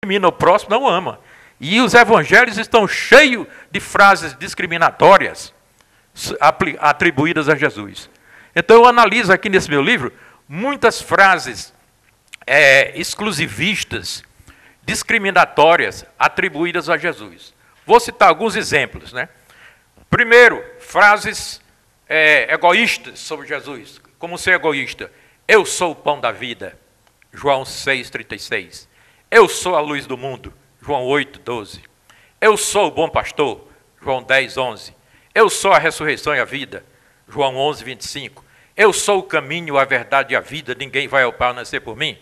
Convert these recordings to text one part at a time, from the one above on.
discrimina o próximo, não o ama. E os evangelhos estão cheios de frases discriminatórias atribuídas a Jesus. Então eu analiso aqui nesse meu livro muitas frases exclusivistas, discriminatórias, atribuídas a Jesus. Vou citar alguns exemplos, né? Primeiro, frases egoístas sobre Jesus. Como ser egoísta? Eu sou o pão da vida, João 6,36. Eu sou a luz do mundo, João 8,12. Eu sou o bom pastor, João 10,11. Eu sou a ressurreição e a vida, João 11,25. Eu sou o caminho, a verdade e a vida, ninguém vai ao Pai a não ser por mim,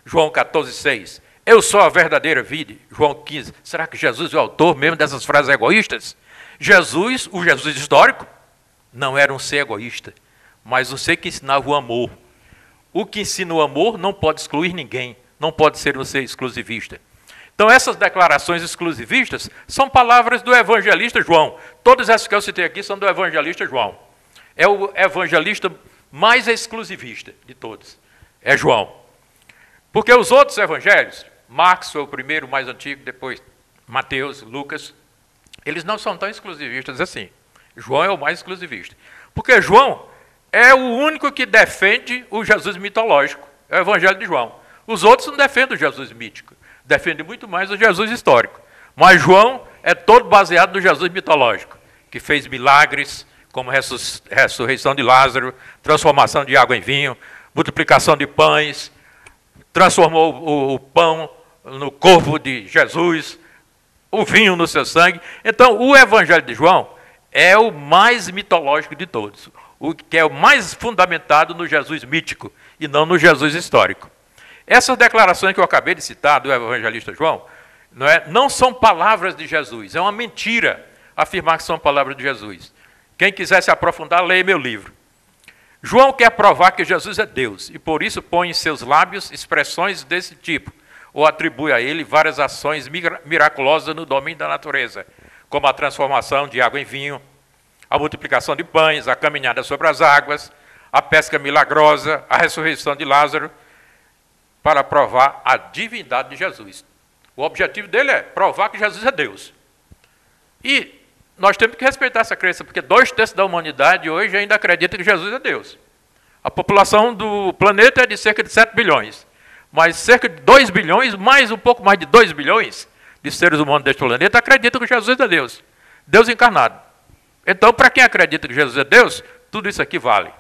João 14,6. Eu sou a verdadeira vida, João 15. Será que Jesus é o autor mesmo dessas frases egoístas? Jesus, o Jesus histórico, não era um ser egoísta, mas um ser que ensinava o amor. O que ensina o amor não pode excluir ninguém, não pode ser um ser exclusivista. Então essas declarações exclusivistas são palavras do evangelista João. Todas essas que eu citei aqui são do evangelista João. É o evangelista mais exclusivista de todos, é João. Porque os outros evangelhos, Marcos foi o primeiro, mais antigo, depois Mateus, Lucas, eles não são tão exclusivistas assim. João é o mais exclusivista. Porque João é o único que defende o Jesus mitológico, é o evangelho de João. Os outros não defendem o Jesus mítico, defendem muito mais o Jesus histórico. Mas João é todo baseado no Jesus mitológico, que fez milagres, como ressurreição de Lázaro, transformação de água em vinho, multiplicação de pães, transformou o pão no corpo de Jesus, o vinho no seu sangue. Então, o evangelho de João é o mais mitológico de todos, o que é o mais fundamentado no Jesus mítico e não no Jesus histórico. Essas declarações que eu acabei de citar do evangelista João não são palavras de Jesus, é uma mentira afirmar que são palavras de Jesus. Quem quiser se aprofundar, leia meu livro. João quer provar que Jesus é Deus e por isso põe em seus lábios expressões desse tipo, ou atribui a ele várias ações miraculosas no domínio da natureza, como a transformação de água em vinho, a multiplicação de pães, a caminhada sobre as águas, a pesca milagrosa, a ressurreição de Lázaro, para provar a divindade de Jesus. O objetivo dele é provar que Jesus é Deus. E nós temos que respeitar essa crença, porque 2/3 da humanidade hoje ainda acredita que Jesus é Deus. A população do planeta é de cerca de 7 bilhões, mas cerca de 2 bilhões, mais um pouco mais de 2 bilhões de seres humanos deste planeta acreditam que Jesus é Deus, Deus encarnado. Então, para quem acredita que Jesus é Deus, tudo isso aqui vale.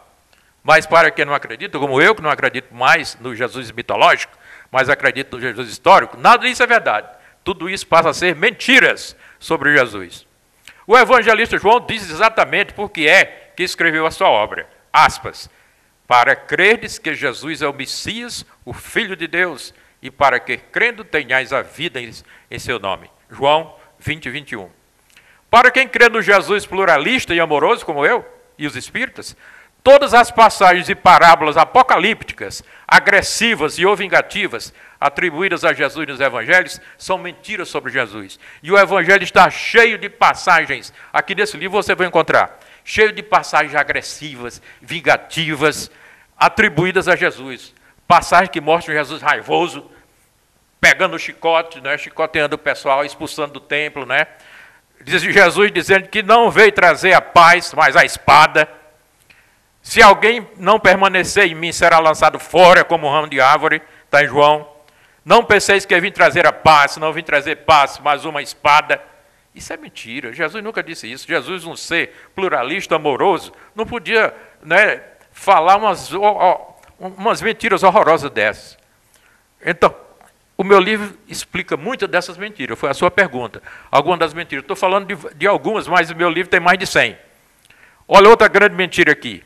Mas para quem não acredita, como eu, que não acredito mais no Jesus mitológico, mas acredito no Jesus histórico, nada disso é verdade. Tudo isso passa a ser mentiras sobre Jesus. O evangelista João diz exatamente por que é que escreveu a sua obra. Aspas. Para crerdes que Jesus é o Messias, o Filho de Deus, e para que, crendo, tenhais a vida em seu nome. João 20:21. Para quem crê no Jesus pluralista e amoroso, como eu e os espíritas, todas as passagens e parábolas apocalípticas, agressivas e ou vingativas, atribuídas a Jesus nos evangelhos, são mentiras sobre Jesus. E o evangelho está cheio de passagens, aqui nesse livro você vai encontrar, cheio de passagens agressivas, vingativas, atribuídas a Jesus. Passagens que mostram Jesus raivoso, pegando o chicote, né, chicoteando o pessoal, expulsando do templo, né? Diz Jesus dizendo que não veio trazer a paz, mas a espada. Se alguém não permanecer em mim, será lançado fora como um ramo de árvore, está em João. Não penseis que eu vim trazer a paz, não vim trazer paz, mas uma espada. Isso é mentira, Jesus nunca disse isso. Jesus, um ser pluralista, amoroso, não podia, né, falar umas mentiras horrorosas dessas. Então, o meu livro explica muitas dessas mentiras, foi a sua pergunta. Algumas das mentiras, estou falando de algumas, mas o meu livro tem mais de 100. Olha outra grande mentira aqui.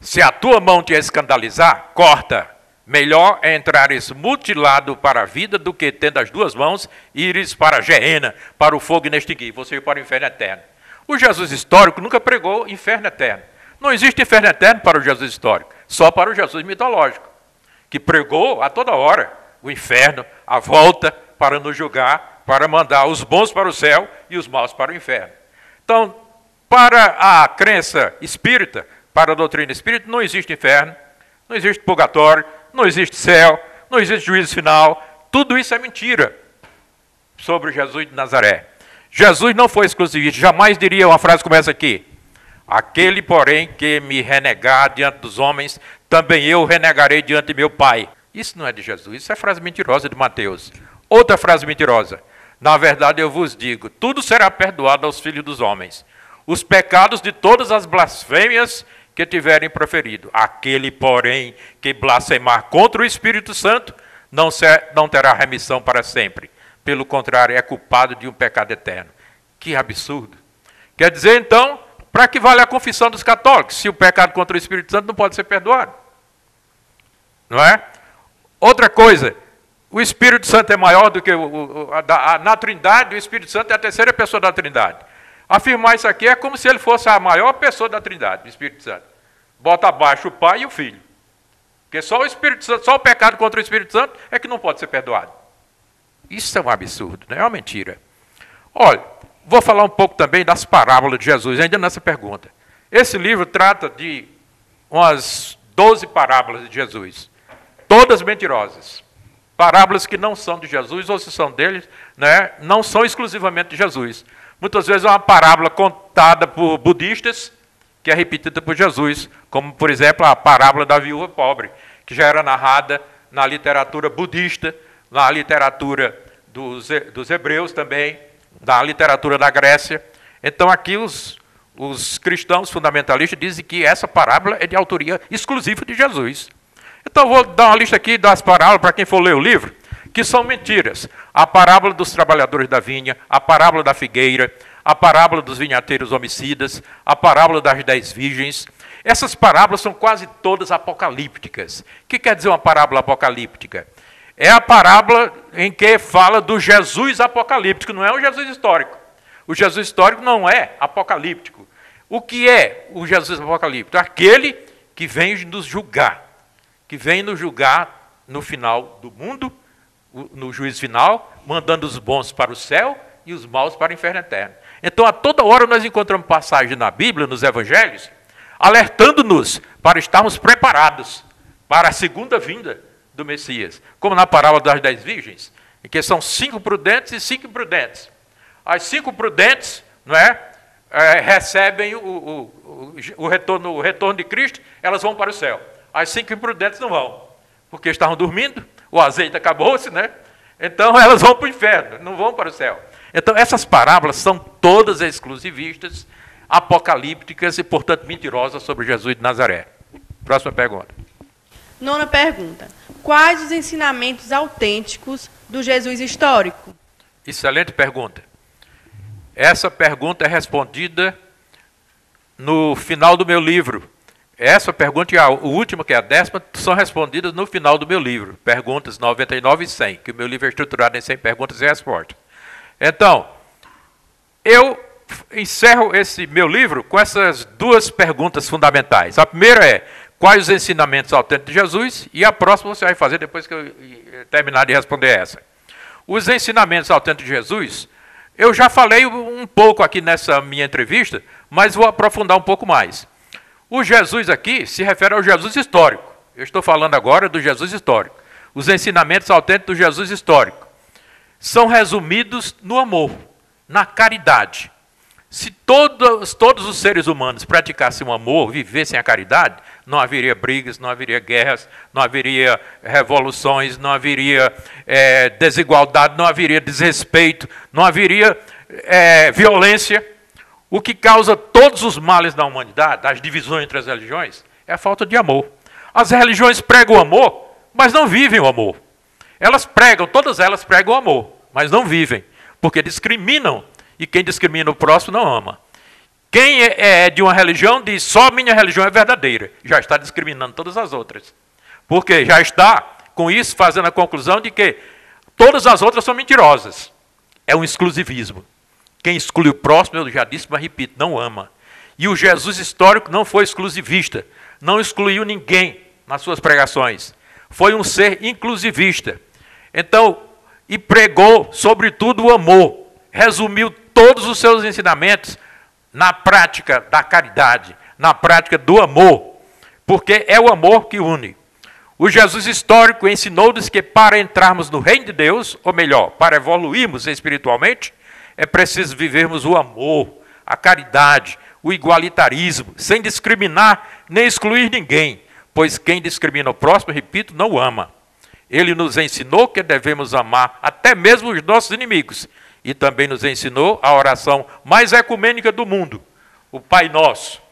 Se a tua mão te escandalizar, corta. Melhor é entrares mutilado para a vida do que, tendo as 2 mãos, ires para a geena, para o fogo inextinguível, você ir para o inferno eterno. O Jesus histórico nunca pregou inferno eterno. Não existe inferno eterno para o Jesus histórico, só para o Jesus mitológico, que pregou a toda hora o inferno, a volta para nos julgar, para mandar os bons para o céu e os maus para o inferno. Então, para a crença espírita, para a doutrina espírita, não existe inferno, não existe purgatório, não existe céu, não existe juízo final. Tudo isso é mentira sobre Jesus de Nazaré. Jesus não foi exclusivista, jamais diria uma frase como essa aqui: aquele, porém, que me renegar diante dos homens, também eu renegarei diante de meu Pai. Isso não é de Jesus, isso é frase mentirosa de Mateus. Outra frase mentirosa: na verdade eu vos digo, tudo será perdoado aos filhos dos homens, os pecados de todas as blasfêmias que tiverem proferido. Aquele, porém, que blasfemar contra o Espírito Santo, não terá remissão para sempre. Pelo contrário, é culpado de um pecado eterno. Que absurdo. Quer dizer, então, para que vale a confissão dos católicos, se o pecado contra o Espírito Santo não pode ser perdoado? Não é? Outra coisa, o Espírito Santo é maior do que na Trindade, o Espírito Santo é a terceira pessoa da Trindade. Afirmar isso aqui é como se ele fosse a maior pessoa da Trindade, o Espírito Santo. Bota abaixo o Pai e o Filho. Porque só o Espírito Santo, só o pecado contra o Espírito Santo é que não pode ser perdoado. Isso é um absurdo, não é uma mentira. Olha, vou falar um pouco também das parábolas de Jesus, ainda nessa pergunta. Esse livro trata de umas 12 parábolas de Jesus, todas mentirosas. Parábolas que não são de Jesus, ou se são deles, né, não são exclusivamente de Jesus. Muitas vezes é uma parábola contada por budistas, que é repetida por Jesus, como, por exemplo, a parábola da viúva pobre, que já era narrada na literatura budista, na literatura dos hebreus também, na literatura da Grécia. Então, aqui os cristãos fundamentalistas dizem que essa parábola é de autoria exclusiva de Jesus. Então, vou dar uma lista aqui das parábolas, para quem for ler o livro, que são mentiras. A parábola dos trabalhadores da vinha, a parábola da figueira, a parábola dos vinhateiros homicidas, a parábola das 10 virgens. Essas parábolas são quase todas apocalípticas. O que quer dizer uma parábola apocalíptica? É a parábola em que fala do Jesus apocalíptico, não é o Jesus histórico. O Jesus histórico não é apocalíptico. O que é o Jesus apocalíptico? Aquele que vem nos julgar, que vem nos julgar no final do mundo, no juízo final, mandando os bons para o céu e os maus para o inferno eterno. Então, a toda hora nós encontramos passagens na Bíblia, nos Evangelhos, alertando-nos para estarmos preparados para a segunda vinda do Messias. Como na parábola das 10 virgens, em que são 5 prudentes e 5 imprudentes. As 5 prudentes, não é, recebem o retorno de Cristo, elas vão para o céu. As 5 imprudentes não vão, porque estavam dormindo, o azeite acabou-se, né? Então elas vão para o inferno, não vão para o céu. Então essas parábolas são todas exclusivistas, apocalípticas e, portanto, mentirosas sobre Jesus de Nazaré. Próxima pergunta. 9ª pergunta. Quais os ensinamentos autênticos do Jesus histórico? Excelente pergunta. Essa pergunta é respondida no final do meu livro. Essa pergunta e a última, que é a 10ª, são respondidas no final do meu livro. Perguntas 99 e 100, que o meu livro é estruturado em 100 perguntas e respostas. Então, eu encerro esse meu livro com essas 2 perguntas fundamentais. A primeira é: quais os ensinamentos autênticos de Jesus? E a próxima você vai fazer depois que eu terminar de responder essa. Os ensinamentos autênticos de Jesus, eu já falei um pouco aqui nessa minha entrevista, mas vou aprofundar um pouco mais. O Jesus aqui se refere ao Jesus histórico. Eu estou falando agora do Jesus histórico. Os ensinamentos autênticos do Jesus histórico são resumidos no amor, na caridade. Se todos os seres humanos praticassem o amor, vivessem a caridade, não haveria brigas, não haveria guerras, não haveria revoluções, não haveria desigualdade, não haveria desrespeito, não haveria violência. O que causa todos os males da humanidade, as divisões entre as religiões, é a falta de amor. As religiões pregam o amor, mas não vivem o amor. Todas elas pregam o amor, mas não vivem, porque discriminam. E quem discrimina o próximo não ama. Quem é de uma religião diz: só minha religião é verdadeira. Já está discriminando todas as outras. Porque já está, com isso, fazendo a conclusão de que todas as outras são mentirosas. É um exclusivismo. Quem exclui o próximo, eu já disse, mas repito, não ama. E o Jesus histórico não foi exclusivista. Não excluiu ninguém nas suas pregações. Foi um ser inclusivista. Então, e pregou, sobretudo, o amor. Resumiu todos os seus ensinamentos na prática da caridade, na prática do amor, porque é o amor que une. O Jesus histórico ensinou-nos que para entrarmos no reino de Deus, ou melhor, para evoluirmos espiritualmente, é preciso vivermos o amor, a caridade, o igualitarismo, sem discriminar nem excluir ninguém, pois quem discrimina o próximo, repito, não o ama. Ele nos ensinou que devemos amar até mesmo os nossos inimigos, e também nos ensinou a oração mais ecumênica do mundo, o Pai Nosso,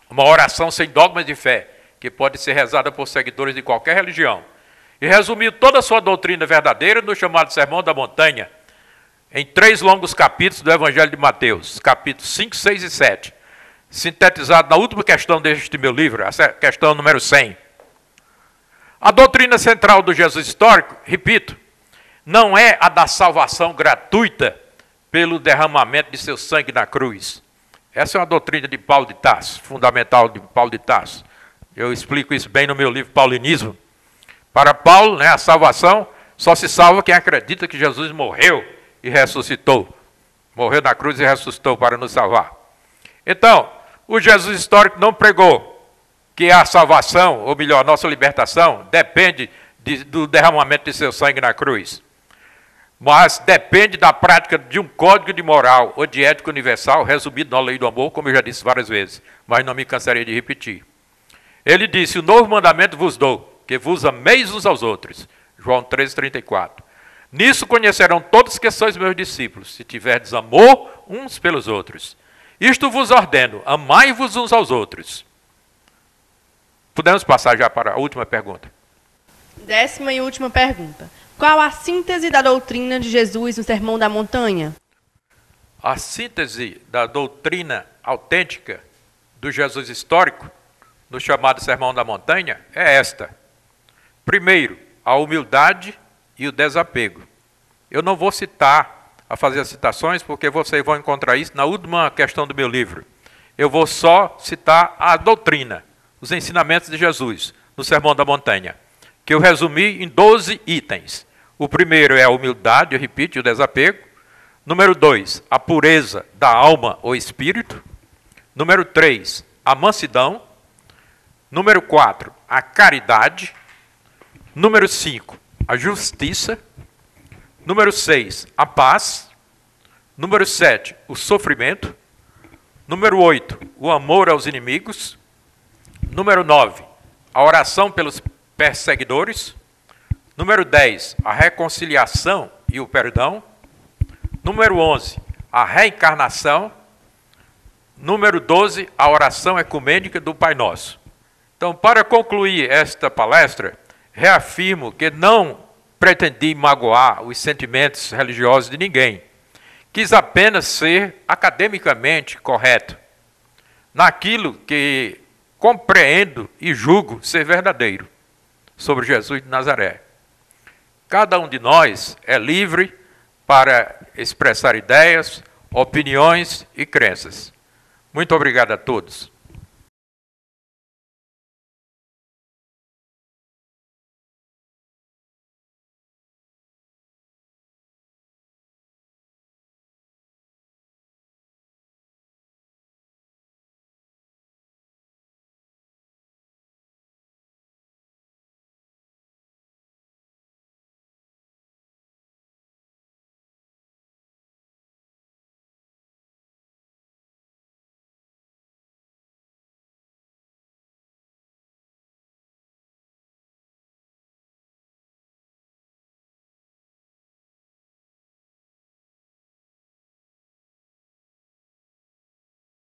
uma oração sem dogmas de fé, que pode ser rezada por seguidores de qualquer religião. E resumiu toda a sua doutrina verdadeira no chamado Sermão da Montanha, em 3 longos capítulos do Evangelho de Mateus, capítulos 5, 6 e 7, sintetizado na última questão deste meu livro, a questão número 100. A doutrina central do Jesus histórico, repito, não é a da salvação gratuita pelo derramamento de seu sangue na cruz. Essa é uma doutrina de Paulo de Tarso, fundamental de Paulo de Tarso. Eu explico isso bem no meu livro Paulinismo. Para Paulo, a salvação só se salva quem acredita que Jesus morreu e ressuscitou. Morreu na cruz e ressuscitou para nos salvar. Então, o Jesus histórico não pregou que a salvação, ou melhor, a nossa libertação, depende do derramamento de seu sangue na cruz. Mas depende da prática de um código de moral ou de ética universal, resumido na lei do amor, como eu já disse várias vezes, mas não me cansaria de repetir. Ele disse, o novo mandamento vos dou, que vos ameis uns aos outros. João 13:34. Nisso conhecerão todos que sois meus discípulos, se tiverdes amor uns pelos outros. Isto vos ordeno, amai-vos uns aos outros. Podemos passar já para a última pergunta. 10ª e última pergunta. Qual a síntese da doutrina de Jesus no Sermão da Montanha? A síntese da doutrina autêntica do Jesus histórico, no chamado Sermão da Montanha, é esta. Primeiro, a humildade e o desapego. Eu não vou fazer as citações, porque vocês vão encontrar isso na última questão do meu livro. Eu vou só citar a doutrina, os ensinamentos de Jesus, no Sermão da Montanha, que eu resumi em 12 itens. O primeiro é a humildade, eu repito, e o desapego. Número 2, a pureza da alma ou espírito. Número 3, a mansidão. Número 4, a caridade. Número 5, a justiça. Número 6, a paz. Número 7, o sofrimento. Número 8, o amor aos inimigos. Número 9, a oração pelos perseguidores. Número 10, a reconciliação e o perdão. Número 11, a reencarnação. Número 12, a oração ecumênica do Pai Nosso. Então, para concluir esta palestra, reafirmo que não pretendi magoar os sentimentos religiosos de ninguém. Quis apenas ser academicamente correto naquilo que compreendo e julgo ser verdadeiro sobre Jesus de Nazaré. Cada um de nós é livre para expressar ideias, opiniões e crenças. Muito obrigado a todos.